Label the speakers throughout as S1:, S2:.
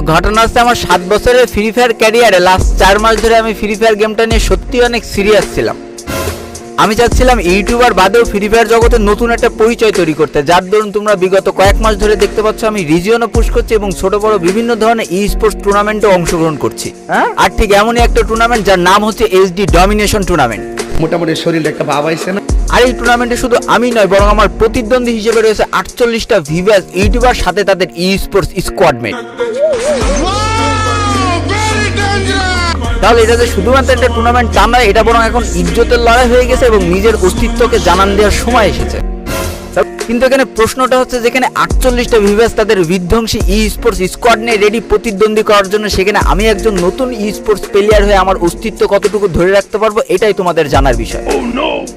S1: ঘটনা হচ্ছে আমার 7 বছরের ফ্রি ফায়ার ক্যারিয়ারে লাস্ট 4 মাস ধরে আমি ফ্রি ফায়ার গেমটা নিয়ে সত্যি অনেক সিরিয়াস ছিলাম। আমি চাচ্ছিলাম ইউটিউবার বাদেও ফ্রি ফায়ার জগতে নতুন একটা পরিচয় তৈরি করতে, যার দরুন তোমরা বিগত কয়েক মাস ধরে দেখতে পাচ্ছ আমি রিজিয়নও পুশ করছি এবং ছোট বড় বিভিন্ন ধরনের ই স্পোর্টস টুর্নামেন্টও অংশগ্রহণ করছি। আর ঠিক এমনই একটা টুর্নামেন্ট যার নাম হচ্ছে এইচডি ডমিনেশন টুর্নামেন্ট।
S2: মোটামুটি শরীরে একটা ভাব আইছে না।
S1: আর এই টুর্নামেন্টে শুধু আমি নয় বরং আমার প্রতিদ্বন্দ্বী হিসেবে রয়েছে 48টা ভিভাস ইউটিউবার, সাথে তাদের ই স্পোর্টস স্কোয়াডমেট। তাহলে এটা যে শুধুমাত্র একটা টুর্নামেন্ট তা নয়, এটা বরং এখন ইজ্জতের লড়াই হয়ে গেছে এবং নিজের অস্তিত্বকে জানান দেওয়ার সময় এসেছে। কিন্তু এখানে প্রশ্নটা হচ্ছে, যেখানে 48টা ভিভাস তাদের বিধ্বংসী ই স্পোর্টস স্কোয়াড নিয়ে রেডি প্রতিদ্বন্দ্বী করার জন্য, সেখানে আমি একজন নতুন ই স্পোর্টস প্লেয়ার হয়ে আমার অস্তিত্ব কতটুকু ধরে রাখতে পারবো এটাই তোমাদের জানার বিষয়।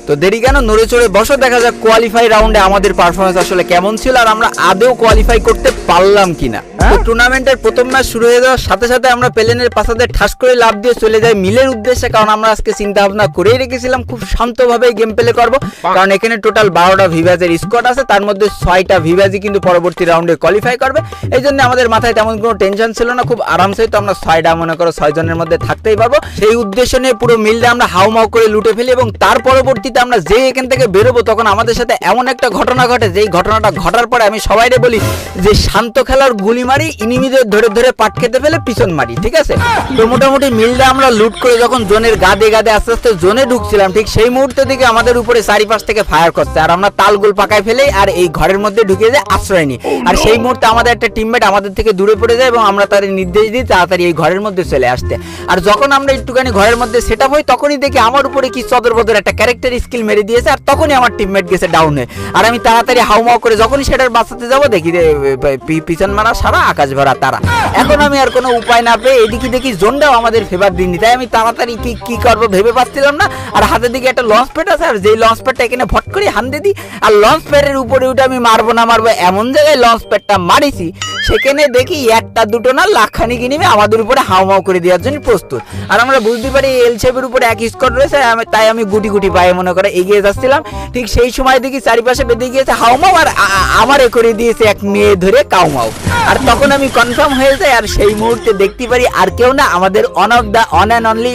S1: তো দেরি কেন, নড়ে চড়ে বসো, দেখা যাক কোয়ালিফাই রাউন্ডে আমাদের পারফরমেন্স আসলে কেমন ছিল আর আমরা আদৌ কোয়ালিফাই করতে পারলাম কিনা। টুর্নামেন্টের প্রথম ম্যাচ শুরু হয়ে যাওয়ার সাথে সাথে আমরা প্লেনের পাশাতে ঠাস করে লাফ দিয়ে চলে যাই মিলের উদ্দেশ্যে, কারণ আমরা আজকে চিন্তা ভাবনা করেই রেখেছিলাম খুব শান্তভাবে গেম প্লে করবো, কারণ এখানে টোটাল 12টা ভিভাজের স্কোয়াড আছে, তার মধ্যে 6টা ভিভাজি কিন্তু পরবর্তী রাউন্ডে কোয়ালিফাই করবে। এই জন্য আমাদের মাথায় তেমন কোনো টেনশন ছিল না, খুব আরামসে তো আমরা 6টা মনে করো 6 জনের মধ্যে থাকতেই পারবো। সেই উদ্দেশ্য নিয়ে পুরো মিলটা আমরা হাউমাউ করে লুটে ফেলি এবং তার পরবর্তীতে আমরা যে এখান থেকে বেরোবো তখন আমাদের সাথে এমন একটা ঘটনা ঘটে, যেই ঘটনাটা ঘটার পরে আমি সবাইরে বলি যে শান্ত খেলার গুলি মারি, ইনিমিদের ধরে ধরে পাট খেতে ফেলে পিছন মারি, ঠিক আছে? তো মোটামুটি মিলটা আমরা লুট করে যখন জোনের গাদে গাদে আস্তে আস্তে জোনে ঢুকছিলাম, ঠিক সেই মুহূর্তে দিকে আমাদের উপরে চারিপাশ থেকে ফায়ার করছে আর আমরা তালগোল পাকায় ফেলে আর এই ঘরের মধ্যে ঢুকে যায় আশ্রয় নিই। আর সেই মুহূর্তে আমাদের একটা টিমমেট আমাদের থেকে দূরে পড়ে যায় এবং আমরা তাদের নির্দেশ দিই তাড়াতাড়ি এই ঘরের মধ্যে চলে আসতে। আর যখন আমরা একটুখানি ঘরের মধ্যে সেট আপ হই তখনই দেখি আমার উপরে কি চদরবদর একটা ক্যারেক্টার স্কিল মেরে দিয়েছে আর তখনই আমার টিমমেট গেছে ডাউনে। আর আমি তাড়াতাড়ি হাউমাউ করে যখনই সেটার বাঁচাতে যাবো দেখি পিছন মারা সারা আকাশ ভরা তারা। এখন আমি আর কোনো উপায় না পেয়ে এদিকে দেখি জোনটাও আমাদের ফেভার দিননি, তাই আমি তাড়াতাড়ি কি করবো ভেবে পাচ্ছিলাম না। আর হাতের দিকে একটা লঞ্চ প্যাড আছে আর যেই লঞ্চ প্যাডটা এখানে ভট করে হান্দে দিই আর লঞ্চ প্যাডের উপরে উঠে আমি মারবো না মারবো এমন জায়গায় লঞ্চ প্যাডটা মারিছি, সেখানে দেখি একটা দুটো না লাখখানি কিনিমে আমাদের উপরে হাউমাউ করে দেওয়ার জন্য প্রস্তুত। আর আমরা বুঝতে পারি এল শেপের উপরে এক স্কোয়াড রয়েছে, তাই আমি গুটি গুটি পায়ে মনে করে এগিয়ে যাচ্ছিলাম। ঠিক সেই সময় দেখি চারিপাশে বেঁধে গিয়েছে হাউমাউ আর আমারে করে দিয়েছে এক মেয়ে ধরে কাউমাউ। আর তখন আমি কনফার্ম হয়ে যাই আর সেই মুহূর্তে দেখতে পারি আর কেউ না, আমাদের অন অ্যান্ড অনলি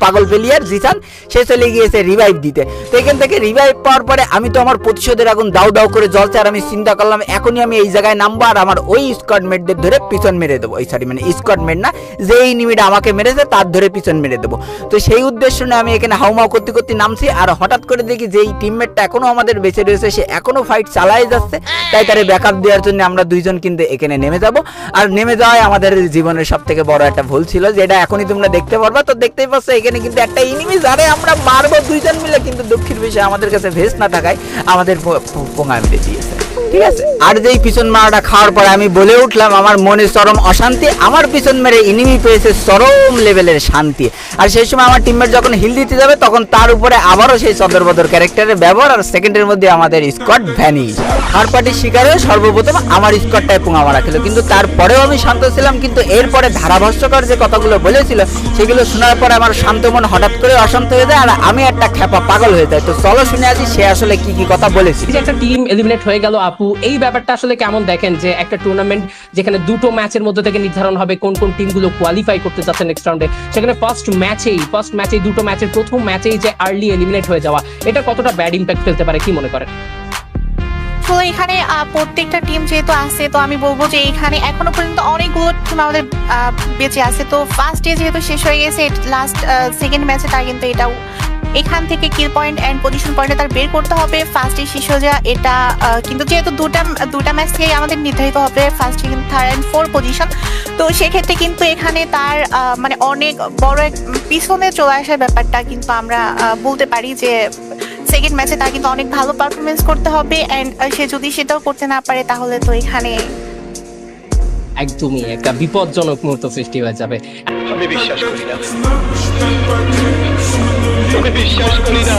S1: পাগল প্লেয়ার জিসান, সে চলে গিয়েছে রিভাইভ দিতে। তো এখান থেকে রিভাইভ পাওয়ার পরে আমি তো আমার প্রতিশোধের আগুন দাউ দাউ করে জ্বলছে আর আমি চিন্তা করলাম এখনই আমি এই জায়গায় নামবো আর আমার ওই স্কোয়াডমেটদের ধরে পিছন মেরে দেবো। মানে স্কোয়াডমেট না, যে এনিমিটা আমাকে মেরেছে তার ধরে পিছন মেরে দেবো। তো সেই উদ্দেশ্য নিয়ে আমি এখানে হাউমাউ করতে করতে নামছি আর হঠাৎ করে দেখি যে এই টিমমেটটা এখনো আমাদের বেঁচে রয়েছে, সে এখনো ফাইট চালাই যাচ্ছে, তাই তারে ব্যাকআপ দেওয়ার জন্য আমরা দুইজন কিন্তু এখানে নেমে যাব। আর নেমে যাওয়াই আমাদের জীবনের সব থেকে বড় একটা ভুল ছিল, যেটা এখনই তোমরা দেখতে পারবা। তো দেখতেই পাচ্ছ এখানে কিন্তু একটা এনিমি যারে আমরা মারবো দুইজন মিলে, কিন্তু দুঃখের বিষয় আমাদের কাছে ভেস্ট না থাকায় আমাদের পোঙা মেরে দিয়েছে, ঠিক আছে? আর যেই পিছন মারাটা খাওয়ার পরে আমি বলে উঠলাম আমার মনে চরম অশান্তি, আমার পিছন মেরে এনিমি পেয়েছে চরম লেভেলের শান্তি। আর সেই সময় আমার টিমমেট যখন হিল দিতে যাবে তখন তার উপরে আবারও সেই চদরবদর ক্যারেক্টারের ব্যবহার আর সেকেন্ডের মধ্যে আমাদের স্কোয়াড ভ্যানিশ। থার্ড পার্টির শিকার হয়ে সর্বপ্রথম আমার স্কোয়াডটায় পোঙা মারা খেলো, কিন্তু তারপরেও আমি শান্ত ছিলাম। কিন্তু এরপরে ধারাভাষ্যকর যে কথাগুলো বলেছিল সেগুলো শোনার পরে আমার শান্ত মন হঠাৎ করে অশান্ত হয়ে যায় আর আমি একটা খ্যাপা পাগল হয়ে যায়। তো চলো শুনে আসি সে আসলে কি কি কথা বলেছিল।
S3: একটা টিম এলিমিনেট হয়ে গেল, আপু এই ব্যাপারটা আসলে কেমন দেখেন যে একটা টুর্নামেন্ট যেখানে দুটো ম্যাচের মধ্যে থেকে নির্ধারণ হবে কোন কোন টিমগুলো কোয়ালিফাই করতে যাচ্ছে নেক্সট রাউন্ডে, সেখানে ফার্স্ট ম্যাচেই দুটো ম্যাচের প্রথম ম্যাচেই যে আর্লি এলিমিনেট হয়ে যাওয়া, এটা কতটা ব্যাড ইম্প্যাক্ট ফেলতে পারে, কি মনে করেন?
S4: তো এখানে প্রত্যেকটা টিম যেহেতু আছে, তো আমি বলবো যে এখানে এখনো পর্যন্ত অনেকগুলো টিম আমাদের বেঁচে আছে। তো ফার্স্ট ডে যেহেতু শেষ হয়ে গেছে, লাস্ট সেকেন্ড ম্যাচে তার কিন্তু এটাও এখান থেকে কিল পয়েন্ট এন্ড পজিশন পয়েন্টে তার বের করতে হবে। ফার্স্টে শেষ হয়ে যায় এটা, কিন্তু যেহেতু দুটা ম্যাচ থেকে আমাদের নির্ধারিত হবে first, second, third and fourth position. তো সেক্ষেত্রে কিন্তু এখানে তার মানে অনেক বড় এক পিছনে চলে আসার ব্যাপারটা কিন্তু আমরা বলতে পারি যে সেকেন্ড ম্যাচে তার কিন্তু অনেক ভালো পারফরমেন্স করতে হবে এন্ড সে যদি সেটাও করতে না পারে তাহলে তো এখানে
S3: একদমই একটা বিপজ্জনক মুহূর্ত সৃষ্টি হয়ে যাবে।
S5: আমি বিশ্বাস করি না, আমি বিশ্বাস করি না,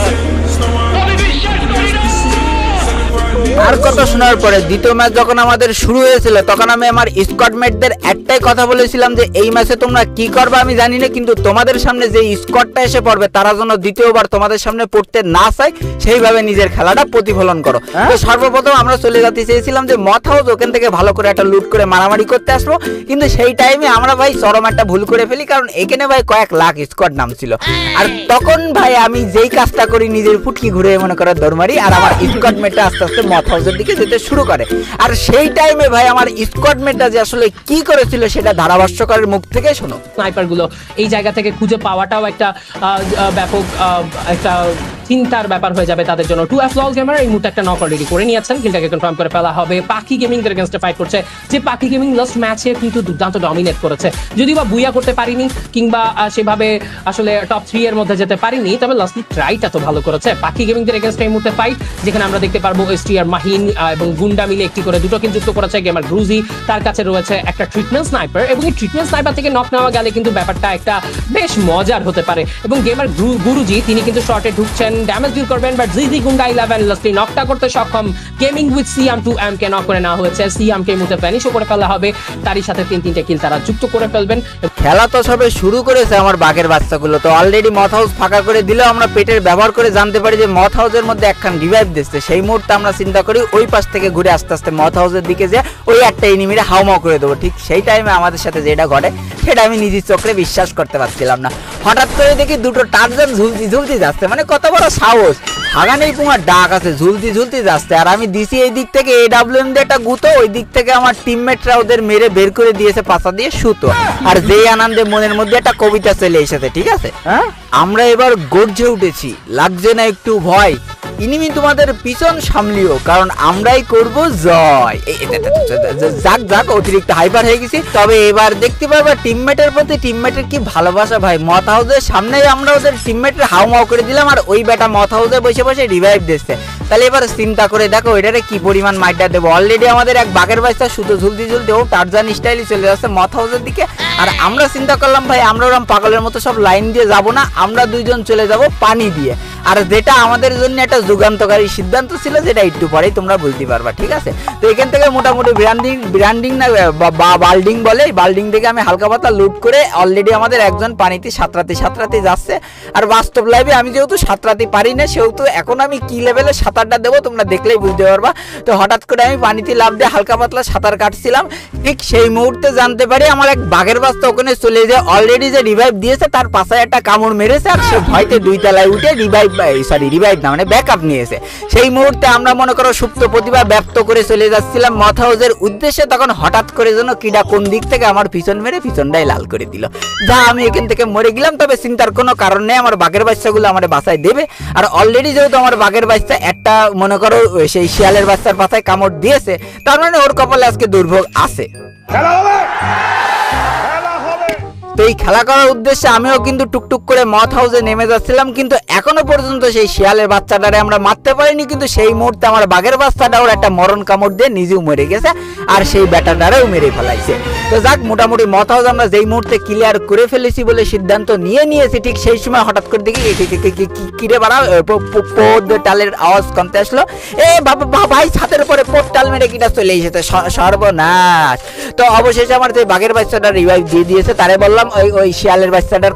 S5: আমি বিশ্বাস করি না।
S1: আর কথা শোনার পরে দ্বিতীয় ম্যাচ যখন আমাদের শুরু হয়েছিল তখন আমি আমার স্কোয়াডমেটদের একটাই কথা বলেছিলাম যে এই ম্যাচে তোমরা কি করবে আমি জানি না, কিন্তু তোমাদের সামনে যে স্কোয়াডটা এসে পড়বে তারা যেন দ্বিতীয়বার তোমাদের সামনে পড়তে না চায় সেইভাবে নিজের খেলাটা প্রতিফলন করো। তো সর্বপ্রথম আমরা চলে যেতে চেয়েছিলাম যে মথ হাউস, ওখান থেকে ভালো করে একটা লুট করে মারামারি করতে আসবো, কিন্তু সেই টাইমে আমরা ভাই চরম একটা ভুল করে ফেলি, কারণ এখানে ভাই কয়েক লাখ স্কোয়াড নাম ছিল। আর তখন ভাই আমি যেই কাজটা করি নিজের ফুটকি ঘুরে মনে করে দৌড়মারি, আর আমার স্কোয়াডমেটটা আস্তে আস্তে মথ হাউসের দিকে যেতে শুরু করে। আর সেই টাইমে ভাই আমার স্কোয়াডমেটটা যে আসলে কি করেছিল সেটা ধারাভাষ্যকারের মুখ থেকে শোনো।
S3: স্নাইপার গুলো এই জায়গা থেকে খুঁজে পাওয়াটাও একটা ব্যাপক একটা চিন্তার ব্যাপার হয়ে যাবে তাদের জন্য। 2F লল গেমার এই মুহূর্তে একটা নক অলরেডি করে নিয়েছেন, কিলটাকে কনফার্ম করে ফেলা হবে। পাখি গেমিং এর এগেইনস্টে ফাইট করছে, যে পাখি গেমিং লাস্ট ম্যাচে কিন্তু দুর্দান্ত ডমিনেট করেছে, যদিও বা বুইয়া করতে পারিনি কিংবা সেভাবে আসলে টপ 3 এর মধ্যে যেতে পারিনি, তবে লাস্টলি ট্রাইটা তো ভালো করেছে। পাখি গেমিং এর এগেইনস্টে এই মুহূর্তে ফাইট, যেখানে আমরা দেখতে পারবো এসটিআর মাহিন এবং গুন্ডা মিলে একটি করে দুটো কিল যুক্ত করেছে। গেমার গ্রুজি, তার কাছে রয়েছে একটা ট্রিটমেন্ট স্নাইপার, এবং এই ট্রিটমেন্ট স্নাইপার থেকে নক নেওয়া গেলে কিন্তু ব্যাপারটা একটা বেশ মজার হতে পারে। এবং গেমার গুরুজি তিনি কিন্তু শর্টে ঢুকছেন, ড্যামেজ ডিল করবেন, বাট জিজি গুন্ডা 11 লাস্টলি নকটা করতে সক্ষম। Gaming with Siam 2M K knock করে নেওয়া হয়েছে, সিয়াম কে মুহূর্তে ভ্যানিশও করে ফেলা হবে, তারই সাথে 3-3টে কিল তারা যুক্ত করে ফেলবেন।
S1: খেলা তো সবে শুরু করেছে আমার বাঘের বাচ্চাগুলো, তো অলরেডি মথ হাউস ফাঁকা করে দিলেও আমরা পেটের ব্যবহার করে জানতে পারি যে মথ হাউসের মধ্যে একখান রিভাইভ দিচ্ছে। সেই মুহূর্তে আমরা চিন্তা করি ওই পাশ থেকে ঘুরে আস্তে আস্তে মথ হাউসের দিকে যে ওই একটা এনিমিরে হাউমাউ করে দেবো। ঠিক সেই টাইমে আমাদের সাথে যেটা ঘটে সেটা আমি নিজের চোখে বিশ্বাস করতে পারছিলাম না। হঠাৎ করে দেখি দুটো টার্জান ঝুলতি ঝুলতি যাচ্ছে, মানে কত বড় সাহস, হাগানেই তোমার ডাক আছে, ঝুলতি ঝুলতি যাচ্ছে। আর আমি দিছি এই দিক থেকে AWM দিয়ে একটা গুতো, ওই দিক থেকে আমার টিমমেটরা ওদের মেরে বের করে দিয়েছে পাছা দিয়ে সুতো। আর যেই আনন্দে মনের মধ্যে একটা কবিতা চলে এসেছে, ঠিক আছে, আমরা এবার গর্জে উঠেছি, লাগছে না একটু ভয়, ইনিমি তোমাদের পিছন সামলিও, কারণ আমরাই করব জয়। যাক যাক, অতিরিক্ত হাইপার হয়ে গেছি। তবে এবার দেখতে পারবা টিমমেটের প্রতি টিমমেটের কি ভালোবাসা ভাই। মথ হাউসের সামনেই আমরা ওদের টিমমেটের হাউমাউ করে দিলাম, আর ওই বেটা মথ হাউসে বসে বসে রিভাইভ দিচ্ছে। তাহলে এবার চিন্তা করে দেখো এটারে কি পরিমাণ মাইটা দেবো। অলরেডি আমাদের এক বাঘের বাচ্চা শুধু ঝুলতে ঝুলতে ও টার্জান স্টাইলে চলে যাচ্ছে মথ হাউসের দিকে। আর আমরা চিন্তা করলাম ভাই আমরা ওরকম পাগলের মতো সব লাইন দিয়ে যাব না, আমরা দুইজন চলে যাব পানি দিয়ে। আর যেটা আমাদের জন্য একটা যুগান্তকারী সিদ্ধান্ত ছিল, যেটা একটু পরেই তোমরা বলতে পারবা, ঠিক আছে। তো এখান থেকে মোটামুটি ব্র্যান্ডিং না বাল্ডিং বলে, বাল্ডিং থেকে আমি হালকা পাতলা লুট করে অলরেডি আমাদের একজন পানিতে সাঁতরাতে যাচ্ছে। আর বাস্তব লাইভে আমি যেহেতু সাঁতরাতে পারি না, সেহেতু এখন আমি কি লেভেলে সাঁতারটা দেবো তোমরা দেখলেই বুঝতে পারবা। তো হঠাৎ করে আমি পানিতে লাফ দিয়ে হালকা পাতলা সাঁতার কাটছিলাম, ঠিক সেই মুহূর্তে জানতে পারি আমার এক বাঘের বাচ্চা ওখানে চলে যায়, অলরেডি যে রিভাইভ দিয়েছে তার পাশে একটা কামড় মেরেছে, আর সে ভয়তে 2 তলায় উঠে রিভাইভ না মানে ব্যাকআপ নিয়েছে। সেই মুহূর্তে আমরা মনে করো সুপ্ত প্রতিভা ব্যক্ত করে চলে যাচ্ছিলাম মথ হাউসের উদ্দেশ্যে, তখন হঠাৎ করে যেন কিডা কোন দিক থেকে আমার পিছন মেরে পিছনটাই লাল করে দিল, যা আমি এখান থেকে মরে গেলাম। তবে চিন্তার কোনো কারণ নেই, আমার বাঘের বাচ্চাগুলো আমার বাসায় দেবে। আর অলরেডি যেহেতু আমার বাঘের বাচ্চা একটা মনে করো সেই শিয়ালের বাচ্চার পাশায় কামড় দিয়েছে, তার মানে ওর কপালে আজকে দুর্ভোগ আছে। তো এই খেলা করার উদ্দেশ্যে আমিও কিন্তু টুকটুক করে মথ হাউসে নেমে যাচ্ছিলাম, কিন্তু এখনো পর্যন্ত সেই শিয়ালের বাচ্চাটারে আমরা মারতে পারিনি। কিন্তু সেই মুহূর্তে আমার বাঘের বাচ্চাটা ওর একটা মরণ কামড় দিয়ে নিজেও মরে গেছে, আর সেই ব্যাটাটারেও মেরে ফেলাইছে। তো যাক, মোটামুটি মথ হাউস আমরা যেই মুহূর্তে ক্লিয়ার করে ফেলেছি বলে সিদ্ধান্ত নিয়েছি, ঠিক সেই সময় হঠাৎ করে দেখি কিরে বাড়া টালের আওয়াজ কমতে আসলো। এ বাবা ভাই, ছাদের উপরে পোর্টাল মেরে কিটা চলে এসেছে, সর্বনাশ। তো অবশেষে আমার যে বাঘের বাচ্চাটা রিভাইভ দিয়ে দিয়েছে, তারে বললাম ওই শিয়ালের বাচ্চাটার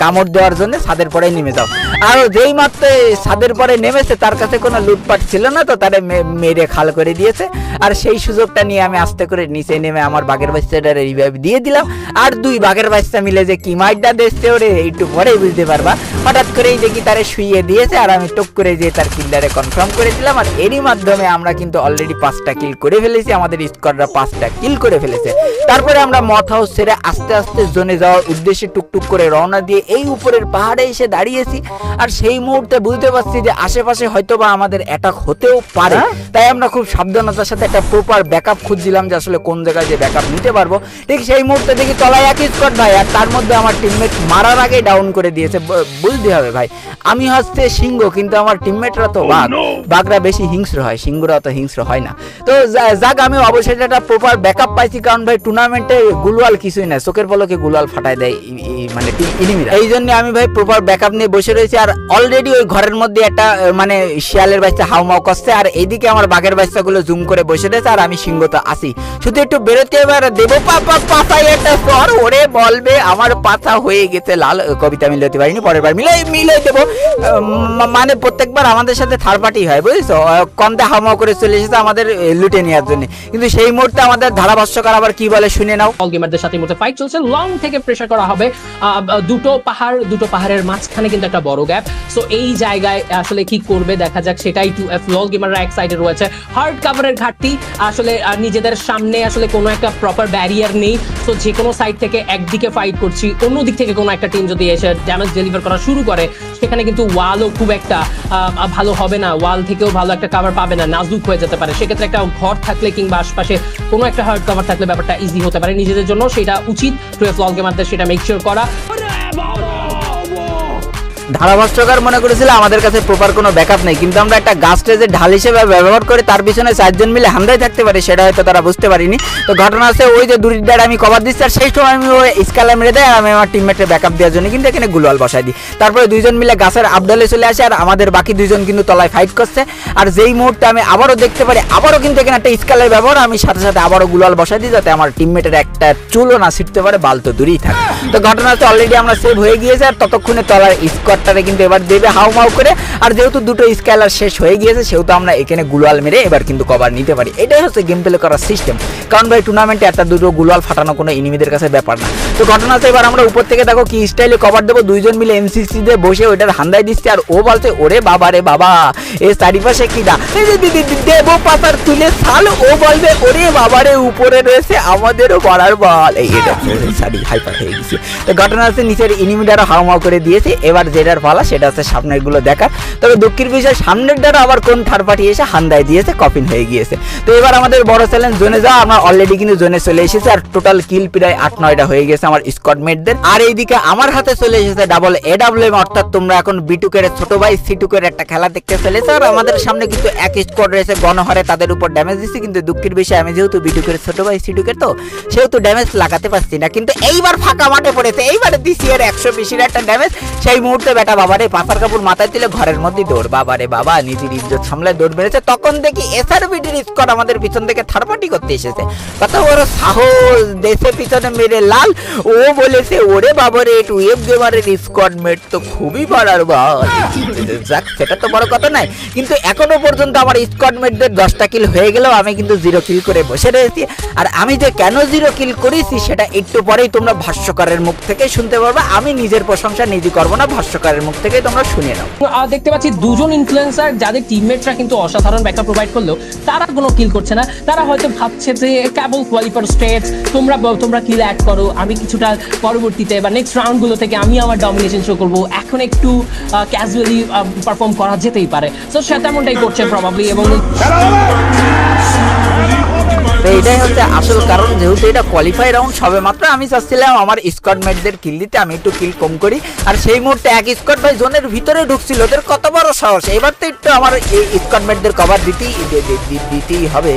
S1: কামড় দেওয়ার জন্য ছাদের পরে নেমে যাও। আর যেই মাত্র ছাদের পরে নেমেছে তার কাছে কোনো লুটপাট ছিল না, তো তারে মেরে খাল করে দিয়েছে। আর সেই সুযোগটা নিয়ে আমি আস্তে করে নিচে নেমে আমার বাঘের বাচ্চাটার রিভাইভ দিয়ে দিলাম। আর 2 বাঘের বাচ্চা মিলে যে কি মাইটটা দেখছে ওরে একটু পরেই বুঝতে পারবা। হঠাৎ করেই দেখি তারে শুইয়ে দিয়েছে, আর আমি টুক করে যে তার কিলটারে কনফার্ম করে দিলাম। আর এরই মাধ্যমে আমরা কিন্তু অলরেডি 5টা কিল করে ফেলেছি, আমাদের স্কোয়াডরা 5টা কিল করে ফেলেছে। তারপরে আমরা মথ হাউস ছেড়ে আস্তে আস্তে জোনে যাওয়ার উদ্দেশ্যে টুকটুক করে রওনা দিয়ে এই উপরের পাহাড়ে এসে দাঁড়িয়েছি। আর সেই মুহূর্তে বুঝতে পারছি যে আশেপাশে হয়তোবা আমাদের অ্যাটাক হতেও পারে, তাই আমরা খুব সাবধানতার সাথে একটা প্রপার ব্যাকআপ খুঁজছিলাম যে আসলে কোন জায়গায় যে ব্যাকআপ নিতে পারবো। ঠিক সেই মুহূর্তে দেখি তলায় একই স্কোয়াড ভাই, আর তার মধ্যে আমার টিমমেট মারার আগে ডাউন করে দিয়েছে। বুঝতে হবে ভাই, আমি হচ্ছে সিংহ, কিন্তু আমার টিমমেটরা তো বাঘ, বাঘরা বেশি হিংস্র হয়, সিংহরা তো হিংস্র হয় না। তো যাক, আমি অবশ্যই একটা প্রপার ব্যাকআপ পাইছি, কারণ ভাই টুর্নামেন্টে গুলওয়াল কিছুই না, চোখের পলকে গুলাল ফাটায় দেয় মানে এনিমিরা। এই জন্য আমি ভাই প্রপার ব্যাকআপ নিয়ে বসে রয়েছি, আর অলরেডি ওই ঘরের মধ্যে একটা মানে শিয়ালের বাচ্চা হাউমাউ করছে, আর এইদিকে আমার বাঘের বাচ্চাগুলো জুম করে বসে রয়েছে, আর আমি সিংহ তো আসি শুধু একটু বেরোতে এবার দেবো পাতায় একটা সর ওরে বলবে আমার পাতা হয়ে গেছে লাল। কবিতা মিলাতে পারিনি, পরের বার মিলাই দেবো। মানে প্রত্যেকবার আমাদের সাথে থার্ড পার্টি হয় বুঝছো, কন্দে হাউমাউ করে চলে এসেছে আমাদের লুটে নেওয়ার জন্য, কিন্তু সেই মুহূর্তে আমাদের ধারাভাষ্যকার আবার কি বলে শুনে নাও।
S3: অল গেমারদের সাথে মধ্যে ফাইট চলছে, লং থেকে প্রেসার করা হবে। দুটো পাহাড়ের মাঝখানে কিন্তু একটা বড় গ্যাপ। সো এই জায়গায় আসলে কি করবে দেখা যাক, সেটাই লল গেমাররা এক সাইডে রয়েছে। হার্ড কাভারের ঘাটতি, আসলে নিজেদের সামনে আসলে কোনো একটা প্রপার ব্যারিয়ার নেই। সো যে কোনো সাইড থেকে একদিকে ফাইট করছি, অন্য দিক থেকে কোনো একটা টিম যদি এসে ড্যামেজ ডেলিভার করা শুরু করে, সেখানে কিন্তু ওয়ালও খুব একটা ভালো হবে না, ওয়াল থেকেও ভালো একটা কাভার পাবে না, নাজুক হয়ে যেতে পারে। সেক্ষেত্রে একটা ঘর থাকলে কিংবা আশপাশে কোনো একটা হার্ড কাভার থাকলে ব্যাপারটা ইজি হতে পারে নিজেদের জন্য। সেটা উচিত লল গেমারদের সেটা মেক শিওর করা।
S1: ধারাভাষ্যকার মনে করেছিল আমাদের কাছে প্রপার কোনো ব্যাকআপ নেই, কিন্তু আমরা একটা গাছ যে ঢাল হিসেবে ব্যবহার করে তার পিছনে 4 জন মিলে হামলায় থাকতে পারি, সেটা হয়তো তারা বুঝতে পারিনি। তো ঘটনা আছে ওই যে দুরিদার আমি কভার দিচ্ছি, আর সেই সময় আমি ওই স্কালা মেরে দেয়, আর আমি আমার টিমমেটের ব্যাকআপ দেওয়ার জন্য কিন্তু এখানে গুলওয়াল বসাই দিই। তারপরে 2 জন মিলে গাছের আপডালে চলে আসে, আর আমাদের বাকি 2 জন কিন্তু তলায় ফাইট করছে। আর যেই মুহূর্তে আমি আবারও দেখতে পারি আবারও কিন্তু এখানে একটা স্কালের ব্যবহার, আমি সাথে সাথে আবারও গুলওয়াল বসাই দিই, যাতে আমার টিমমেটের একটা চুলও না ছিটতে পারে, বাল তো দূরেই থাকে। তো ঘটনা আছে অলরেডি আমরা সেভ হয়ে গিয়েছে, আর ততক্ষণে তলার স্কোয়াডটারে কিন্তু এবার দেবে হাউমাউ করে। আর যেহেতু দুটো স্কেলার শেষ হয়ে গিয়েছে, সেহেতু আমরা এখানে গুলওয়াল মেরে এবার কিন্তু কভার নিতে পারি। এটাই হচ্ছে গেম প্লে করার সিস্টেম, কারণ ভাই টুর্নামেন্টে একটা দুটো গুলওয়াল ফাটানো কোনো এনিমিদের কাছে ব্যাপার না। তো ঘটনা আছে এবার আমরা উপর থেকে দেখো কি স্টাইলে কভার দেবো, 2 জন মিলে এমসিসি দিয়ে বসে ওইটার হান্দায় দিচ্ছে, আর ও বলছে ওরে বাবা রে বাবা এ চারিপাশে কি না দেবো পাতার তুলে সাল, ও বলবে ওরে বাবারে উপরে রয়েছে আমাদেরও করার বল। এই এটা সারি হাইপার হয়ে গেছে। তো ঘটনা আছে নিচের এনিমিটারও হাউমাউ করে দিয়েছে, এবার যেটার পালা সেটা হচ্ছে সামনের গুলো দেখার। তবে দুঃখের বিষয় সামনের দ্বারা আবার কোন থার্ড পার্টি এসে হান্দায় দিয়েছে, কপিন হয়ে গিয়েছে। তো এবার আমাদের বড় চ্যালেঞ্জ জোনে যাওয়া, আমরা অলরেডি কিন্তু জোনে চলে এসেছি, আর টোটাল কিল প্রায় 8-9টা হয়ে গেছে আমার স্কোয়াডমেটদের। আর এইদিকে আমার হাতে চলে এসেছে ডাবল AWM, অর্থাৎ তোমরা এখন বিটুকের ছোট ভাই সিটুকের একটা খেলা দেখতে চলেছে। আর আমাদের সামনে কিন্তু এক স্কোয়াড রয়েছে, গণহারে তাদের উপর ড্যামেজ দিচ্ছে, কিন্তু দুঃখের বিষয় আমি যেহেতু বিটুকের ছোট ভাই সিটুকের তো সেহেতু ড্যামেজ লাগাতে পারছি না। কিন্তু এইবার ফাঁকা মাঠে পড়েছে, এইবারে দিছি এর 120 একটা ড্যামেজ। সেই মুহূর্তে বেটা বাবারে পাতার কাপড় মাথায় তুলে ঘরের মধ্যে দৌড়, বাবারে বাবা নিজের ইজ্জত সামলায় দৌড় বেড়েছে। তখন দেখি SRBDর স্কোয়াড আমাদের পিছন থেকে থার্ড পার্টি করতে এসেছে। কত বড় সাহস, দেশে পিছনে মেরে লাল। ও বলেছে ওরে বাবারে টুয়েব গেমারের স্কোয়াডমেট তো খুবই পারার বল। যাক সেটা তো বড় কথা নাই, কিন্তু এখনো পর্যন্ত আমার স্কোয়াডমেটদের 10টা কিল হয়ে গেলেও আমি কিন্তু 0 কিল করে বসে রয়েছি। আর আমি যে কেন 0 কিল করেছি সেটা একটু পরেই তোমরা ভাষ্যকারের মুখ থেকে শুনতে পারবে। আমি নিজের প্রশংসা নিজে করবো না, ভাষ্যকারের মুখ থেকে তোমরা শুনে নাও।
S3: দেখতে পাচ্ছি 2 জন ইনফ্লুয়েন্সার যাদের টিমমেটরা কিন্তু অসাধারণ ব্যাকআপ প্রোভাইড করলেও তারা কোনো কিল করছে না। তারা হয়তো ভাবছে যে কেবল কোয়ালিফায়ার স্টেজ, তোমরা কিল অ্যাড করো, আমি কিছুটা পরবর্তীতে বা নেক্সট রাউন্ডগুলো থেকে আমি আমার ডমিনেশন শো করবো, এখন একটু ক্যাজুয়ালি পারফর্ম করা যেতেই পারে। সো সে তেমনটাই করছে প্রবাবলি। এবং
S1: এইটাই হচ্ছে আসল কারণ, যেহেতু এটা কোয়ালিফাই রাউন্ড সবে মাত্র, আমি চাচ্ছিলাম আমার স্কোয়াডমেটদের কিল দিতে, আমি একটু কিল কম করি। আর সেই মুহূর্তে এক স্কোয়াড ভাই জোনের ভিতরে ঢুকছিল, ওদের কত বড় সাহস। এবার তো একটু আমার এই স্কোয়াডমেটদের কভার দিতেই হবে,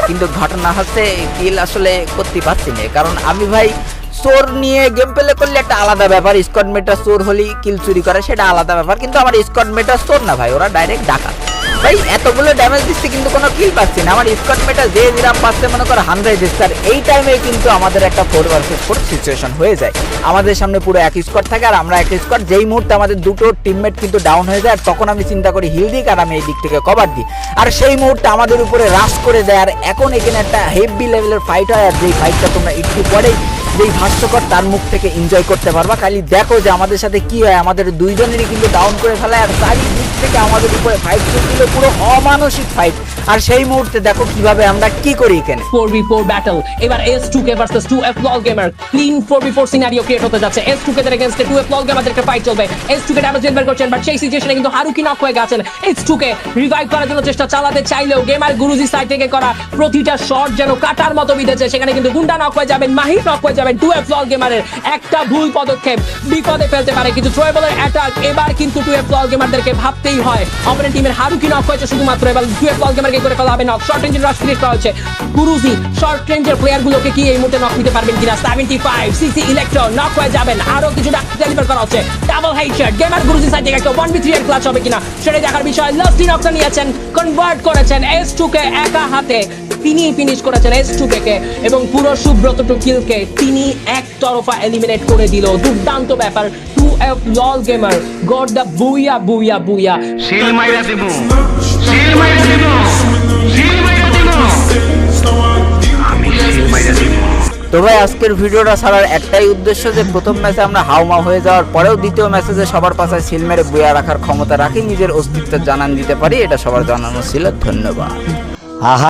S1: কিন্তু ঘটনা হচ্ছে কিল আসলে করতে পারছি না, কারণ আমি ভাই চোর নিয়ে গেম প্লে করলে একটা আলাদা ব্যাপার, স্কোয়াডমেটটা চোর হলেই কিল চুরি করে সেটা আলাদা ব্যাপার, কিন্তু আমার স্কোয়াডমেটটা চোর না ভাই, ওরা ডাইরেক্ট ডাকাত। ভাই এতগুলো ড্যামেজ দিচ্ছে কিন্তু কোনো কিল পাচ্ছি না, আমার স্কোয়াডমেটটা যে জিরাম পাচ্ছে মনে করে 100 দিচ্ছে। আর এই টাইমে কিন্তু আমাদের একটা 4 vs 4 সিচুয়েশন হয়ে যায়, আমাদের সামনে পুরো এক স্কোয়াড থাকে আর আমরা এক স্কোয়াড। যেই মুহূর্তে আমাদের দুটো টিমমেট কিন্তু ডাউন হয়ে যায়, আর তখন আমি চিন্তা করি হিল দিই, আর আমি এই দিক থেকে কভার দিই, আর সেই মুহূর্তে আমাদের উপরে রাশ করে দেয়। আর এখন এখানে একটা হেভি লেভেলের ফাইট হয়, আর যেই ফাইটটা তোমরা একটু পরেই যেই ভাষ্যকর তার মুখ থেকে এনজয় করতে পারবা। খালি দেখো যে আমাদের সাথে কি হয়, আমাদের 2 জনেরই কিন্তু ডাউন করে ফেলায়, আর চারিদিক থেকে আমাদের উপরে ফাইট চলছিল, পুরো অমানসিক ফাইট। আর সেই মুহূর্তে দেখো কিভাবে আমরা কি করি এখানে
S3: 4v4 ব্যাটল। এবার S2K ভার্সেস 2F লল gamer, clean 4v4 scenario create হতে যাচ্ছে। S2K দের এগেইনস্টে 2F লল গেমারদের একটা ফাইট চলবে। S2K ড্যামেজ ডেলিভার করছেন, বাট সেই সিচুয়েশনে কিন্তু হারুকি নক হয়ে গেছেন। S2K রিভাইভ করার জন্য চেষ্টা চালাতে চাইলেও গেমার গুরুজি সাইড থেকে করা প্রতিটা শট যেন কাটার মতো বিঁধেছে, সেখানে কিন্তু গুন্ডা নক হয়ে যাবেন, মাহির নক হয়ে যাবেন। 2F লল গেমারের একটা ভুল পদক্ষেপ বিপদে ফেলতে পারে, কিন্তু থ্রোয়েবলের অ্যাটাক এবার কিন্তু 2F লল গেমারদেরকে ভাবতে করতেই হয়। অপোনেন্ট টিমের হারুকি নক হয়েছে শুধুমাত্র, এবার ডুয়েট বল গেমারকে করে ফেলা হবে নক। শর্ট রেঞ্জের রাশ ক্রিয়েট করা হচ্ছে। গুরুজি শর্ট রেঞ্জের প্লেয়ারগুলোকে কি এই মুহূর্তে নক নিতে পারবেন কিনা? 75 সিসি ইলেকট্রো নক হয়ে যাবেন, আরো কিছু ডেলিভার করা হচ্ছে। ডাবল হেডশট গেমার গুরুজি সাইড থেকে একটা 1v3 এর ক্লাচ হবে কিনা সেটা দেখার বিষয়। লাস্ট নকটা নিয়েছেন, কনভার্ট করেছেন S2 কে একা হাতে, তিনি ফিনিশ করেছেন S2 কে এবং পুরো সুব্রত টুকিলকে তিনি একতরফা এলিমিনেট করে দিল। দুর্দান্ত ব্যাপার। 2F লল গেমার গড দ্য বুইয়া বুইয়া বুইয়া।
S2: শিল মাইরা দিমু, শিল মাইরা দিমু, শিল মাইরা দিমু, আমি শিল মাইরা দিমু।
S1: তো ভাই আজকের ভিডিওটা ছাড়ার একটাই উদ্দেশ্য যে প্রথম ম্যাচে আমরা হাউমা হয়ে যাওয়ার পরেও দ্বিতীয় ম্যাচে যে সবার পাশে সিল মেরে বুয়া রাখার ক্ষমতা রাখি, নিজের অস্তিত্ব জানান দিতে পারি, এটা সবার জানানো ছিল। ধন্যবাদ।